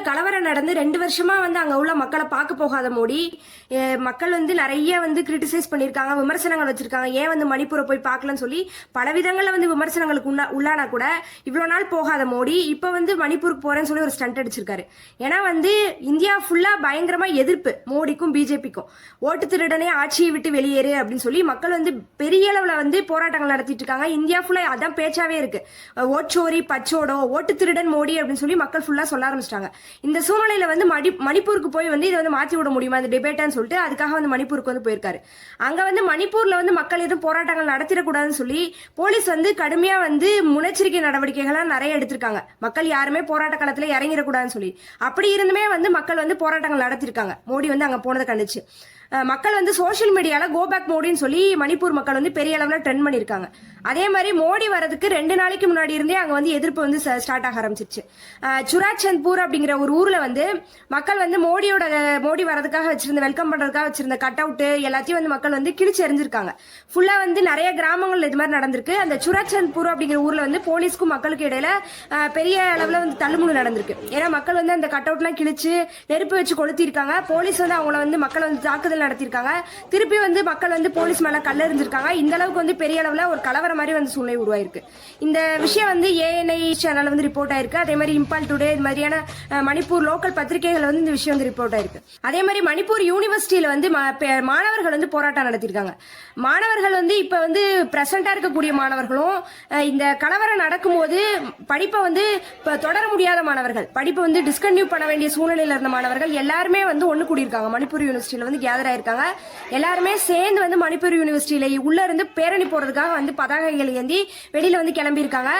கலவரம் நடந்து 2 வருஷமா வந்து அங்க உள்ள மக்களை பார்க்க போகாத மோடி மக்கள் வந்து நிறைய வந்து கிரிட்டிசைஸ் பண்ணிருக்காங்க, விமர்சனங்கள் வச்சிருக்காங்க. ஏன் வந்து மணிப்பூரை போய் பார்க்கலன்னு சொல்லி பல விதங்கள்ல வந்து விமர்சனங்களுக்கு உள்ளானா கூட இவ்வளவு நாள் போகாத மோடி இப்ப வந்து மணிப்பூருக்கு போறேன்னு சொல்லி ஒரு ஸ்டண்ட் அடிச்சிருக்காரு. ஏன்னா வந்து இந்தியா ஃபுல்லா பயங்கரமா எதிர்ப்பு மோடிக்கும் பிஜேபிக்கும். ஓட்டு திருடனே ஆட்சியை விட்டு வெளியேறு அப்படின்னு சொல்லி மக்கள் வந்து பெரிய அளவுல வந்து போராட்டங்கள் நடத்திட்டு இருக்காங்க. இந்தியா ஃபுல்லா அதான் பேச்சாவே இருக்கு. ஓட்சோரி பச்சோடோ ஓட்டு திருடன் மோடி அப்படின்னு சொல்லி மக்கள் ஃபுல்லா சொல்ல ஆரம்பிச்சிட்டாங்க. இந்த சூழ்நிலையில வந்து மணிப்பூருக்கு போய் வந்து இதை வந்து மாத்தி விட முடியுமா இந்த டிபேட்டான்னு சொல்லிட்டு அதுக்காக வந்து மணிப்பூருக்கு வந்து போயிருக்காரு. அங்க வந்து மணிப்பூர்ல வந்து மக்கள் எதுவும் போராட்டங்கள் நடத்திடக்கூடாதுன்னு சொல்லி போலீஸ் வந்து கடுமையா வந்து முன்னெச்சரிக்கை நடவடிக்கைகளா நிறைய எடுத்திருக்காங்க. மக்கள் யாருமே போராட்ட காலத்துல இறங்கிடக்கூடாதுன்னு சொல்லி. அப்படி இருந்துமே வந்து மக்கள் வந்து போராட்டங்கள் நடத்திருக்காங்க மோடி வந்து அங்க போனதை கண்டிச்சு. மக்கள் வந்து சோசியல் மீடியால கோ பேக் மோடின்னு சொல்லி மணிப்பூர் மக்கள் வந்து பெரிய அளவுல ட்ரெண்ட் பண்ணிருக்காங்க. அதே மாதிரி மோடி வரதுக்கு 2 நாளைக்கு முன்னாடி இருந்தே அங்க வந்து எதிர்ப்பு வந்து ஸ்டார்ட் ஆக ஆரம்பிச்சிருச்சு. சுராச்சந்த்பூர் அப்படிங்கிற ஒரு ஊர்ல வந்து மக்கள் வந்து மோடி வரதுக்காக வச்சிருந்த வெல்கம் பண்றதுக்காக வச்சிருந்த கட் அவுட் எல்லாத்தையும் வந்து மக்கள் வந்து கிழிச்சு எறிஞ்சிருக்காங்க. ஃபுல்லா வந்து நிறைய கிராமங்கள் இது மாதிரி நடந்திருக்கு. அந்த சுராச்சந்த்பூர் அப்படிங்கிற ஊர்ல வந்து போலீஸ்க்கும் மக்களுக்கு இடையில பெரிய அளவுல வந்து தள்ளுமுள்ளு நடந்திருக்கு. ஏன்னா மக்கள் வந்து அந்த கட் அவுட் எல்லாம் கிழிச்சு நெருப்பு வச்சு கொளுத்திருக்காங்க. போலீஸ் வந்து அவங்கள வந்து மக்கள் வந்து தாக்குதல் நடத்திருக்காங்க. திருப்பி வந்து மக்கள் வந்து போலீஸ் மேல கல்லெறிஞ்சிருக்காங்க. இந்த அளவுக்கு வந்து பெரிய அளவுல ஒரு கலவர மாதிரி வந்து சூழ்நிலை உருவாயிருக்கு. இந்த விஷயம் வந்து ANI சேனல் வந்து ரிப்போர்ட் ஆயிருக்கு. அதே மாதிரி இம்பால் டுடே இது மாதிரியான மணிப்பூர் லோக்கல் பத்திரிகைகள் வந்து இந்த விஷயம் வந்து ரிப்போர்ட் ஆயிருக்கு. அதே மாதிரி மணிப்பூர் யூனிவர்சிட்டியில வந்து மாணவர்கள் வந்து போராட்டம் நடத்திருக்காங்க. மாணவர்கள் வந்து இப்ப வந்து பிரசண்டா இருக்கக்கூடிய மாணவர்களும் இந்த கலவரம் நடக்கும்போது படிப்பை வந்து தொடர முடியாத மாணவர்கள், படிப்பை வந்து டிஸ்கன்டினியூ பண்ண வேண்டிய சூழ்நிலையில இருந்த மாணவர்கள் எல்லாருமே வந்து ஒண்ணு கூடியிருக்காங்க. மணிப்பூர் யூனிவர்சிட்டியில வந்து கேதர் ஆயிருக்காங்க. எல்லாருமே சேர்ந்து வந்து மணிப்பூர் யூனிவர்சிட்டியில உள்ள இருந்து பேரணி போறதுக்காக வந்து பதாகைகள் ஏந்தி வெளியில வந்து கிளம்பி இருக்காங்க.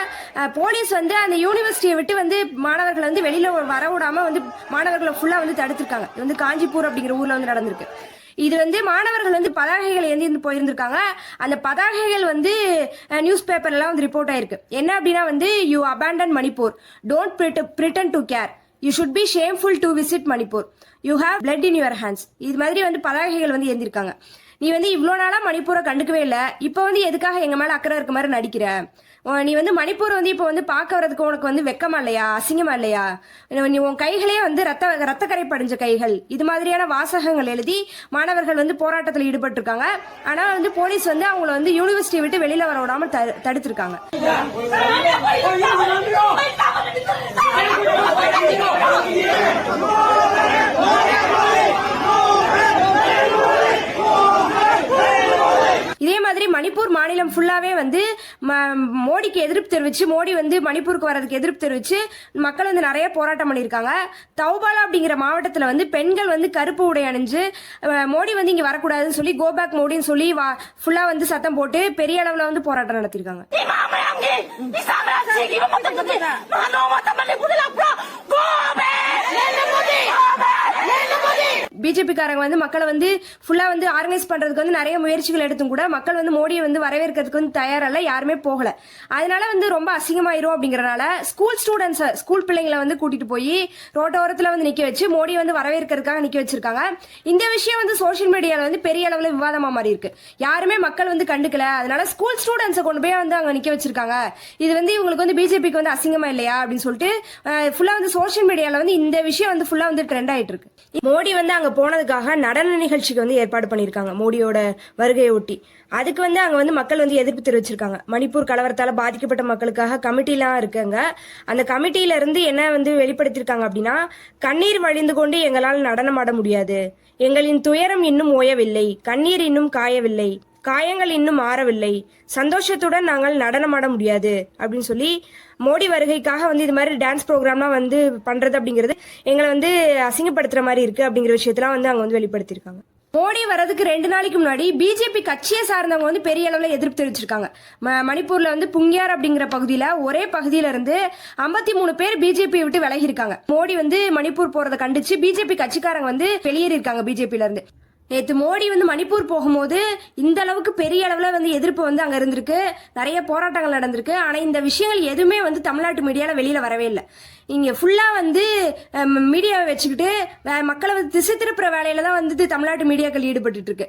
போலீஸ் வந்து அந்த யூனிவர்சிட்டியை விட்டு வந்து மாணவர்கள் வந்து வெளியில வர விடாம வந்து மாணவர்களை ஃபுல்லா வந்து தடுத்திருக்காங்க. இது வந்து காஞ்சிபூர் அப்படிங்கிற ஊர்ல வந்து நடந்திருக்கு. இது வந்து மாணவர்கள் வந்து பதாகைகள் ஏந்தி போயிருந்திருக்காங்க. அந்த பதாகைகள் வந்து நியூஸ் பேப்பர்லாம் வந்து ரிப்போர்ட் ஆயிருக்கு. என்ன அப்படின்னா வந்து you abandon Manipur, don't Britain to care, you should be shameful to visit Manipur, you have blood in your hands. இது மாதிரி வந்து பதாகைகள் வந்து ஏந்திருக்காங்க. நீ வந்து இவ்வளவு நாளா மணிப்பூரை கண்டுக்கவே இல்லை, இப்ப வந்து எதுக்காக எங்க மேல அக்கறை இருக்க மாதிரி நடிக்கிற? நீ வந்து மணிப்பூர் வந்து இப்ப வந்து பார்க்க வரதுக்கு உனக்கு வந்து வெக்கமா இல்லையா, அசிங்கமா இல்லையா? நீ உன் கைகளே வந்து ரத்தக்கரை படிஞ்ச கைகள், இது மாதிரியான வாசகங்கள் எழுதி மாணவர்கள் வந்து போராட்டத்தில் ஈடுபட்டு இருக்காங்க. ஆனா வந்து போலீஸ் வந்து அவங்கள வந்து யூனிவர்சிட்டி விட்டு வெளியில வர விடாம தடுத்திருக்காங்க. இதே மாதிரி மணிப்பூர் மாநிலம் ஃபுல்லாவே வந்து மோடிக்கு எதிர்ப்பு தெரிவிச்சு, மோடி வந்து மணிப்பூருக்கு வரதுக்கு எதிர்ப்பு தெரிவிச்சு மக்கள் வந்து நிறைய போராட்டம் பண்ணிருக்காங்க. தௌபாலா அப்படிங்கிற மாவட்டத்துல வந்து பெண்கள் வந்து கருப்பு உடை அணிஞ்சு மோடி வந்து இங்க வரக்கூடாதுன்னு சொல்லி கோ பேக் மோடின்னு சொல்லி ஃபுல்லா வந்து சத்தம் போட்டு பெரிய அளவுல வந்து போராட்டம் நடத்திருக்காங்க. பிஜேபி காரங்க வந்து மக்களை வந்து ஃபுல்லா வந்து ஆர்கனைஸ் பண்றதுக்கு வந்து நிறைய முயற்சிகள் எடுத்தும் கூட மக்கள் வந்து மோடியை வந்து வரவேற்கிறதுக்கு வந்து தயாரல்ல, யாருமே போகல. அதனால வந்து ரொம்ப அசிங்கமாயிரும் அப்படிங்கறனால ஸ்கூல் பிள்ளைங்களை வந்து கூட்டிட்டு போய் ரோட்டோரத்துல வந்து நிக்க வச்சு மோடியை வந்து வரவேற்கிறதுக்காக நிக்க வச்சிருக்காங்க. இந்த விஷயம் வந்து சோசியல் மீடியால வந்து பெரிய அளவுல விவாதமா மாறி இருக்கு. யாருமே மக்கள் வந்து கண்டுக்கல. அதனால ஸ்கூல் ஸ்டூடெண்ட்ஸை கொண்டு போய் வந்து அங்க நிக்க வச்சிருக்காங்க. இது வந்து இவங்களுக்கு வந்து பிஜேபிக்கு வந்து அசிங்கமா இல்லையா அப்படின்னு சொல்லிட்டு ஃபுல்லா வந்து சோசியல் மீடியால வந்து இந்த விஷயம் வந்து ஃபுல்லா வந்து ட்ரெண்ட் ஆயிட்டு இருக்கு. மோடி வந்து அங்க போனதுக்காக நடன நிகழ்ச்சிக்கு வந்து ஏற்பாடு பண்ணிருக்காங்க மோடியோட வருகையை ஒட்டி. அதுக்கு வந்து அங்க வந்து மக்கள் வந்து எதிர்ப்பு தெரிவிச்சிருக்காங்க. மணிப்பூர் கலவரத்தால பாதிக்கப்பட்ட மக்களுக்காக கமிட்டிலாம் இருக்குங்க. அந்த கமிட்டியில இருந்து என்ன வந்து வெளிப்படுத்திருக்காங்க அப்படின்னா, கண்ணீர் வழிந்து கொண்டு எங்களால் நடனமாட முடியாது, எங்களின் துயரம் இன்னும் ஓயவில்லை, கண்ணீர் இன்னும் காயவில்லை, காயங்கள் இன்னும் ஆறவில்லை, சந்தோஷத்துடன் நாங்கள் நடனமாட முடியாது அப்படின்னு சொல்லி மோடி வருகைக்காக வந்து இது மாதிரி டான்ஸ் ப்ரோக்ராம்லாம் வந்து பண்றது அப்படிங்கிறது எங்களை வந்து அசிங்கப்படுத்துற மாதிரி இருக்கு அப்படிங்கிற விஷயத்தெல்லாம் வந்து அங்க வந்து வெளிப்படுத்திருக்காங்க. மோடி வரதுக்கு 2 நாளைக்கு முன்னாடி பிஜேபி கட்சியை சார்ந்தவங்க வந்து பெரிய அளவுல எதிர்ப்பு தெரிவிச்சிருக்காங்க. மணிப்பூர்ல வந்து புங்கியார் அப்படிங்கிற பகுதியில ஒரே பகுதியில இருந்து 53 பேர் பிஜேபி விட்டு விலகி இருக்காங்க. மோடி வந்து மணிப்பூர் போறதை கண்டிச்சு பிஜேபி கட்சிக்காரங்க வந்து வெளியேறி இருக்காங்க பிஜேபில இருந்து. நேற்று மோடி வந்து மணிப்பூர் போகும்போது இந்த அளவுக்கு பெரிய அளவுல வந்து எதிர்ப்பு வந்து அங்க இருந்திருக்கு, நிறைய போராட்டங்கள் நடந்திருக்கு. ஆனா இந்த விஷயங்கள் எதுவுமே வந்து தமிழ்நாட்டு மீடியால வெளியில வரவே இல்லை. இங்க ஃபுல்லா வந்து மீடியாவை வச்சுக்கிட்டு மக்களை வந்து திசை திருப்புற வேலையில தான் வந்து தமிழ்நாட்டு மீடியாக்கள் ஈடுபட்டு இருக்கு.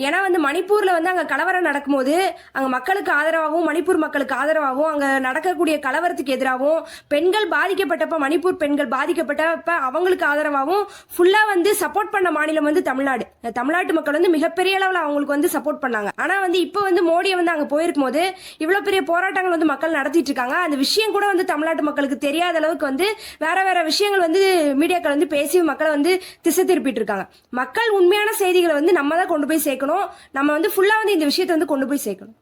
ஏன்னா வந்து மணிப்பூர்ல வந்து அங்க கலவரம் நடக்கும்போது அங்க மக்களுக்கு ஆதரவாகவும் மணிப்பூர் மக்களுக்கு ஆதரவாகவும் அங்க நடக்கக்கூடிய கலவரத்துக்கு எதிராகவும் பெண்கள் பாதிக்கப்பட்டப்ப மணிப்பூர் பெண்கள் பாதிக்கப்பட்டப்ப அவங்களுக்கு ஆதரவாகவும் ஃபுல்லா வந்து சப்போர்ட் பண்ண மாநிலம் வந்து தமிழ்நாடு. தமிழ்நாட்டு மக்கள் வந்து மிகப்பெரிய அளவில் அவங்களுக்கு வந்து சப்போர்ட் பண்ணாங்க. ஆனா வந்து இப்போ வந்து மோடியை வந்து அங்க போயிருக்கும் போது இவ்வளவு பெரிய போராட்டங்கள் வந்து மக்கள் நடத்திட்டு இருக்காங்க. அந்த விஷயம் கூட வந்து தமிழ்நாட்டு மக்களுக்கு தெரியாத அளவுக்கு வந்து வேற வேற விஷயங்கள் வந்து மீடியாக்கள் வந்து பேசி மக்களை வந்து திசை திருப்பிட்டு இருக்காங்க. மக்கள் உண்மையான செய்திகளை வந்து நம்ம தான் கொண்டு போய் சேர்க்கணும். நம்ம வந்து ஃபுல்லா வந்து இந்த விஷயத்தை வந்து கொண்டு போய் சேர்க்கணும்.